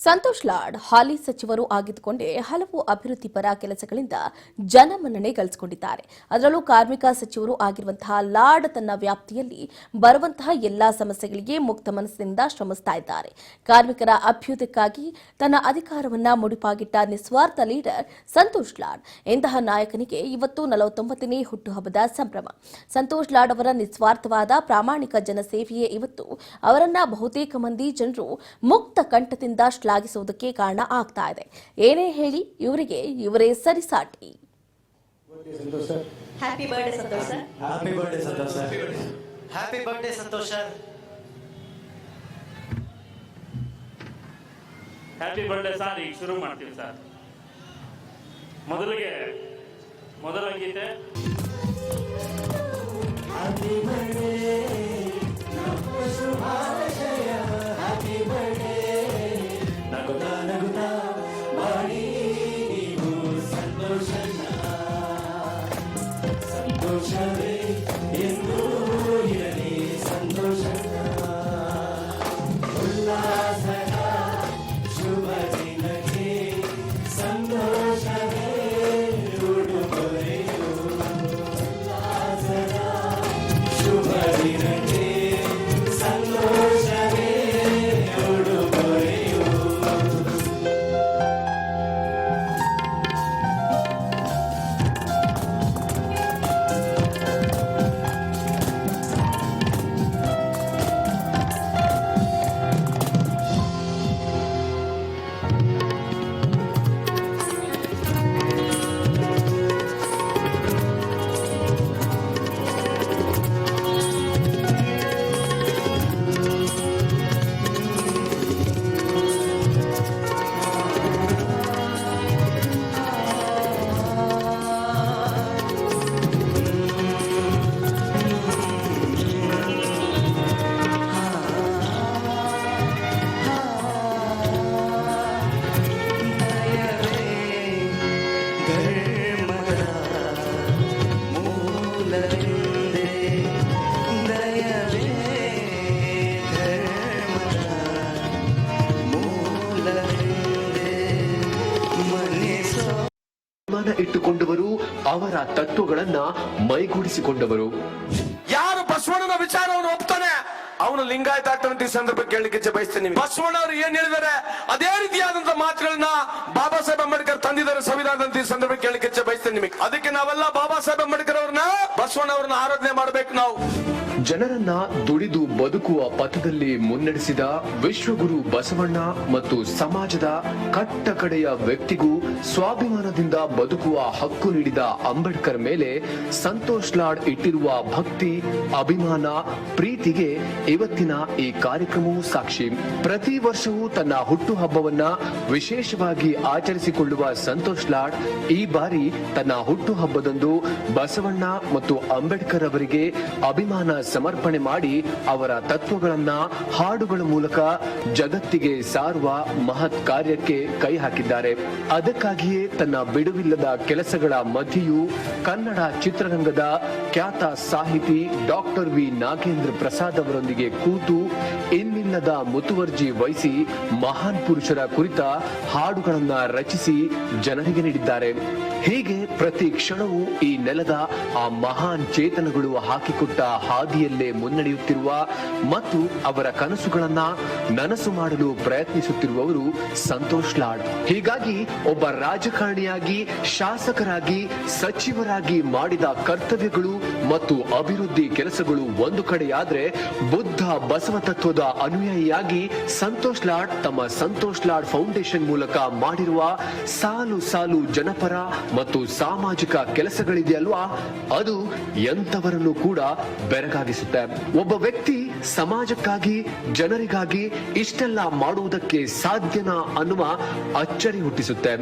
ಸಂತೋಷ್ ಲಾಡ್ ಹಾಲಿ ಸಚಿವರು ಆಗಿದ್ದುಕೊಂಡೇ ಹಲವು ಅಭಿವೃದ್ಧಿ ಪರ ಕೆಲಸಗಳಿಂದ ಜನಮನ್ನಣೆ ಗಳಿಸಿಕೊಂಡಿದ್ದಾರೆ. ಅದರಲ್ಲೂ ಕಾರ್ಮಿಕ ಸಚಿವರು ಆಗಿರುವಂತಹ ಲಾಡ್ ತನ್ನ ವ್ಯಾಪ್ತಿಯಲ್ಲಿ ಬರುವಂತಹ ಎಲ್ಲಾ ಸಮಸ್ಯೆಗಳಿಗೆ ಮುಕ್ತ ಮನಸ್ಸಿನಿಂದ ಶ್ರಮಿಸ್ತಾ ಇದ್ದಾರೆ. ಕಾರ್ಮಿಕರ ಅಭ್ಯುದಯಕ್ಕಾಗಿ ತನ್ನ ಅಧಿಕಾರವನ್ನ ಮುಡಿಪಾಗಿಟ್ಟ ನಿಸ್ವಾರ್ಥ ಲೀಡರ್ ಸಂತೋಷ್ ಲಾಡ್. ಇಂತಹ ನಾಯಕನಿಗೆ ಇವತ್ತು 49ನೇ ಹುಟ್ಟುಹಬ್ಬದ ಸಂಭ್ರಮ. ಸಂತೋಷ್ ಲಾಡ್ ಅವರ ನಿಸ್ವಾರ್ಥವಾದ ಪ್ರಾಮಾಣಿಕ ಜನಸೇವೆಯೇ ಇವತ್ತು ಅವರನ್ನ ಬಹುತೇಕ ಮಂದಿ ಜನರು ಮುಕ್ತ ಕಂಠದಿಂದ ಶ್ಲಾಘಿಸುವುದಕ್ಕೆ ಕಾರಣ ಆಗ್ತಾ ಇದೆ. ಏನೇ ಹೇಳಿ ಇವರಿಗೆ ಇವರೇ ಸರಿಸಾಟಿ. Happy birthday Santosh sir. Happy birthday Santosh sir. Happy birthday Santosh sir. Happy birthday sir. ಈಗ ಶುರು ಮಾಡ್ತೀವಿ ಸರ್. ಮೊದಲ ಗೀತೆ ಹ್ಯಾಪಿ ಬರ್ತ್ಡೇ ನಮ್ಮ ಶುಭಾಶಯ. ಹ್ಯಾಪಿ ಬರ್ತ್ಡೇ ನಗುತ್ತಾ ನಗುತ್ತಾ ಮಾಡಿ ನೀವು ಸಂತೋಷವೇ ಎಂದು ಇರಲಿ ಸಂತೋಷ ಉಲ್ಲಾಸದ ಶುಭ ದಿನಕ್ಕೆ ಸಂತೋಷವೇ ಉಡುಗೊರೆಯು. ಉಲ್ಲಾಸದ ಶುಭ ದಿನಕ್ಕೆ ಸಂತೋಷವೇ ಉಡುಗೊರೆಯು. ಇಟ್ಟುಕೊಂಡವರು ಅವರ ತತ್ವಗಳನ್ನ ಮೈಗೂಡಿಸಿಕೊಂಡವರು. ಯಾರು ಬಸವಣ್ಣನ ವಿಚಾರವನ್ನು ಒಪ್ತಾನೆ ಅವನು ಲಿಂಗಾಯತ ಆಗ್ತಾನೆ. ಈ ಸಂದರ್ಭ ಕೇಳಲಿಕ್ಕೆ ಬಯಸ್ತೇನೆ. ಬಸವಣ್ಣವರು ಏನ್ ಹೇಳಿದ್ದಾರೆ ಅದೇ ರೀತಿಯಾದಂತಹ ಮಾತುಗಳನ್ನ ಬಾಬಾ ಸಾಹೇಬ್ ಅಂಬೇಡ್ಕರ್ ತಂದಿದ್ದಾರೆ ಸಂವಿಧಾನದಂತ. ಈ ಸಂದರ್ಭ ಕೇಳಲಿಕ್ಕೆ ಬಯಸ್ತೇನೆ ನಿಮಗೆ. ಅದಕ್ಕೆ ನಾವೆಲ್ಲ ಬಾಬಾ ಸಾಹೇಬ್ ಅಂಬೇಡ್ಕರ್ ಅವ್ರನ್ನ ಬಸವಣ್ಣವ್ರನ್ನ ಆರಾಧನೆ ಮಾಡಬೇಕು. ನಾವು ಜನರನ್ನ ದುಡಿದು ಬದುಕುವ ಪಥದಲ್ಲಿ ಮುನ್ನಡೆಸಿದ ವಿಶ್ವಗುರು ಬಸವಣ್ಣ ಮತ್ತು ಸಮಾಜದ ಕಟ್ಟ ಕಡೆಯ ವ್ಯಕ್ತಿಗೂ ಸ್ವಾಭಿಮಾನದಿಂದ ಬದುಕುವ ಹಕ್ಕು ನೀಡಿದ ಅಂಬೇಡ್ಕರ್ ಮೇಲೆ ಸಂತೋಷ್ ಲಾಡ್ ಇಟ್ಟಿರುವ ಭಕ್ತಿ, ಅಭಿಮಾನ, ಪ್ರೀತಿಗೆ ಇವತ್ತಿನ ಈ ಕಾರ್ಯಕ್ರಮವು ಸಾಕ್ಷಿ. ಪ್ರತಿ ವರ್ಷವೂ ತನ್ನ ಹುಟ್ಟುಹಬ್ಬವನ್ನ ವಿಶೇಷವಾಗಿ ಆಚರಿಸಿಕೊಳ್ಳುವ ಸಂತೋಷ್ ಲಾಡ್ ಈ ಬಾರಿ ತನ್ನ ಹುಟ್ಟುಹಬ್ಬದಂದು ಬಸವಣ್ಣ ಮತ್ತು ಅಂಬೇಡ್ಕರ್ ಅವರಿಗೆ ಅಭಿಮಾನ ಸಮರ್ಪಣೆ ಮಾಡಿ ಅವರ ತತ್ವಗಳನ್ನ ಹಾಡುಗಳ ಮೂಲಕ ಜಗತ್ತಿಗೆ ಸಾರುವ ಮಹತ್ ಕಾರ್ಯಕ್ಕೆ ಕೈ ಹಾಕಿದ್ದಾರೆ. ಅದಕ್ಕಾಗಿಯೇ ತನ್ನ ಬಿಡುವಿಲ್ಲದ ಕೆಲಸಗಳ ಮಧ್ಯೆಯೂ ಕನ್ನಡ ಚಿತ್ರರಂಗದ ಖ್ಯಾತ ಸಾಹಿತಿ ಡಾಕ್ಟರ್ ವಿ ನಾಗೇಂದ್ರ ಪ್ರಸಾದ್ ಅವರೊಂದಿಗೆ ಕೂತು ಇನ್ನಿಲ್ಲದ ಮುತುವರ್ಜಿ ವಹಿಸಿ ಮಹಾನ್ ಪುರುಷರ ಕುರಿತ ಹಾಡುಗಳನ್ನ ರಚಿಸಿ ಜನರಿಗೆ ನೀಡಿದ್ದಾರೆ. ಹೀಗೆ ಪ್ರತಿ ಕ್ಷಣವೂ ಈ ನೆಲದ ಆ ಮಹಾನ್ ಚೇತನಗಳು ಹಾಕಿಕೊಟ್ಟ ಹಾದಿಯಲ್ಲೇ ಮುನ್ನಡೆಯುತ್ತಿರುವ ಮತ್ತು ಅವರ ಕನಸುಗಳನ್ನ ನನಸು ಮಾಡಲು ಪ್ರಯತ್ನಿಸುತ್ತಿರುವವರು ಸಂತೋಷ್ ಲಾಡ್. ಹೀಗಾಗಿ ಒಬ್ಬ ರಾಜಕಾರಣಿಯಾಗಿ, ಶಾಸಕರಾಗಿ, ಸಚಿವರಾಗಿ ಮಾಡಿದ ಕರ್ತವ್ಯಗಳು ಮತ್ತು ಅಭಿವೃದ್ಧಿ ಕೆಲಸಗಳು ಒಂದು ಕಡೆಯಾದ್ರೆ, ಬುದ್ಧ ಬಸವ ತತ್ವದ ಅನುಯಾಯಿಯಾಗಿ ಸಂತೋಷ್ ಲಾಡ್ ತಮ್ಮ ಸಂತೋಷ್ ಲಾಡ್ ಫೌಂಡೇಶನ್ ಮೂಲಕ ಮಾಡಿರುವ ಸಾಲು ಸಾಲು ಜನಪರ ಮತ್ತು ಸಾಮಾಜಿಕ ಕೆಲಸಗಳಿದೆಯಲ್ವಾ, ಅದು ಎಂತವರನ್ನು ಕೂಡ ಬೆರಗಾಗಿಸುತ್ತೆ. ಒಬ್ಬ ವ್ಯಕ್ತಿ ಸಮಾಜಕ್ಕಾಗಿ, ಜನರಿಗಾಗಿ ಇಷ್ಟೆಲ್ಲ ಮಾಡುವುದಕ್ಕೆ ಸಾಧ್ಯನಾ ಅನ್ನುವ ಅಚ್ಚರಿ ಹುಟ್ಟಿಸುತ್ತೆ.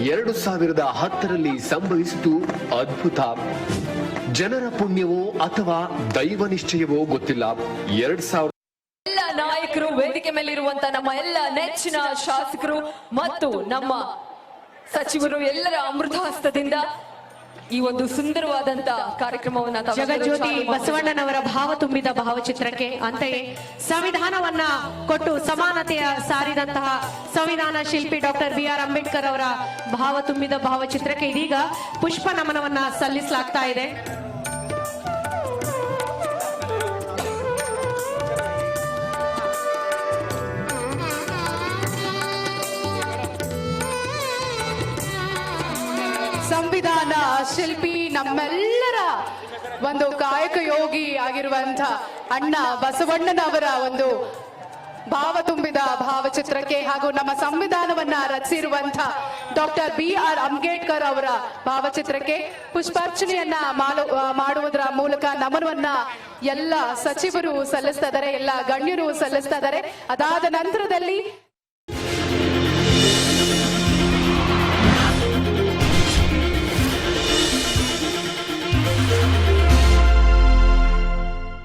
2010ರಲ್ಲಿ ಸಂಭವಿಸಿತು ಅದ್ಭುತ. ಜನರ ಪುಣ್ಯವೋ ಅಥವಾ ದೈವ ನಿಶ್ಚಯವೋ ಗೊತ್ತಿಲ್ಲ. 2000 ಎಲ್ಲ ನಾಯಕರು, ವೇದಿಕೆ ಮೇಲಿರುವಂತ ನಮ್ಮ ಎಲ್ಲ ನೆಚ್ಚಿನ ಶಾಸಕರು ಮತ್ತು ನಮ್ಮ ಸಚಿವರು ಎಲ್ಲರ ಅಮೃತ ಹಸ್ತದಿಂದ ಈ ಒಂದು ಸುಂದರವಾದಂತ ಕಾರ್ಯಕ್ರಮವನ್ನ ತಾವೆಲ್ಲರೂ ಜಗಜ್ಯೋತಿ ಚಾಲು ಮಾಡಿ. ಬಸವಣ್ಣನವರ ಭಾವ ತುಂಬಿದ ಭಾವಚಿತ್ರಕ್ಕೆ ಅಂತೆಯೇ ಸಂವಿಧಾನವನ್ನ ಕೊಟ್ಟು ಸಮಾನತೆಯ ಸಾರಿದಂತಹ ಸಂವಿಧಾನ ಶಿಲ್ಪಿ ಡಾಕ್ಟರ್ BR ಅಂಬೇಡ್ಕರ್ ಅವರ ಭಾವ ತುಂಬಿದ ಭಾವಚಿತ್ರಕ್ಕೆ ಇದೀಗ ಪುಷ್ಪ ನಮನವನ್ನ ಸಲ್ಲಿಸಲಾಗ್ತಾ ಇದೆ. ಸಂವಿಧಾನ ಶಿಲ್ಪಿ ನಮ್ಮೆಲ್ಲರ ಒಂದು ಕಾಯಕ ಯೋಗಿ ಆಗಿರುವಂತ ಅಣ್ಣ ಬಸವಣ್ಣನವರ ಒಂದು ಭಾವ ತುಂಬಿದ ಭಾವಚಿತ್ರಕ್ಕೆ ಹಾಗೂ ನಮ್ಮ ಸಂವಿಧಾನವನ್ನ ರಚಿಸಿರುವಂತ ಡಾಕ್ಟರ್ BR ಅಂಬೇಡ್ಕರ್ ಅವರ ಭಾವಚಿತ್ರಕ್ಕೆ ಪುಷ್ಪಾರ್ಚನೆಯನ್ನ ಮಾಡುವುದರ ಮೂಲಕ ನಮನವನ್ನ ಎಲ್ಲ ಸಚಿವರು ಸಲ್ಲಿಸ್ತಾ ಇದ್ದಾರೆ, ಎಲ್ಲ ಗಣ್ಯರು ಸಲ್ಲಿಸ್ತಾ ಇದ್ದಾರೆ. ಅದಾದ ನಂತರದಲ್ಲಿ